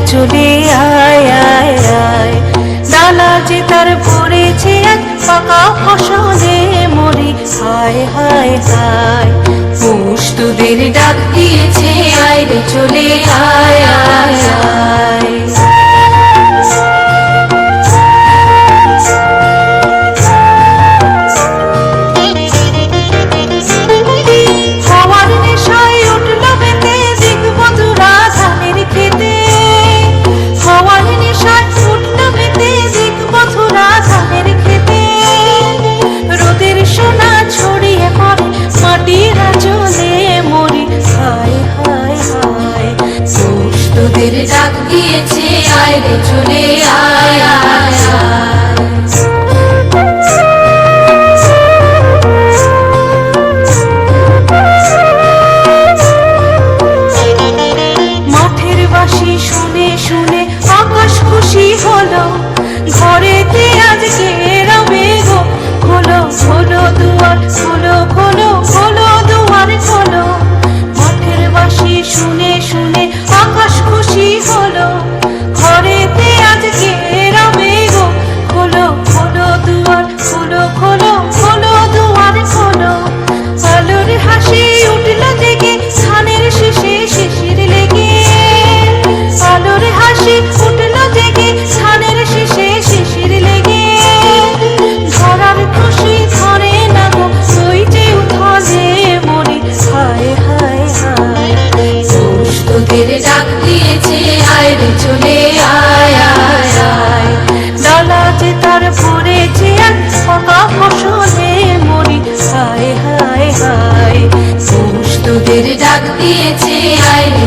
চলে আয় আয় আয়। ডালা যে তার পড়েছে আজ পাকা ফসলে মরি, হায় হায় হায়। পৌষ তোদের ডাক দিয়েছে, আয় রে চলে আয় আয় আয়। তোদের ডাক দিয়েছে, আয় রে চলে আয় আয় আয়। মাঠের বাঁশি শুনে শুনে আকাশ খুশি হলো, ঘরেতে আজকে রবে গো খোলো খোলো দুয়ার, খোলো খোলো খোলো দুয়ার খোলো। মাঠের বাঁশি শুনে শুনে আকাশ খুশি হলো, ঘরেতে আজকে রবে গো খোলো খোলো দুয়ার, খোলো খোলো খোলো দুয়ার খোলো। আলোর হাসি উঠল জেগে ধানের শীষে শিশির লেগে, আলোর হাসি উঠল জেগে ধানের শীষে শিশির লেগে। ধরার খুশি ধরে না গো ওই যে উঠলে মরি, হায় হায় হায়। পৌষ তোদের ডাক দিয়েছে, আয় রে চলে আয় আয় আয়। ডালা যে তার পড়েছে আজ পাকা ফসলে মরি, হায় হায় হায়। পৌষ তোদের ডাক দিয়েছে, আয় রে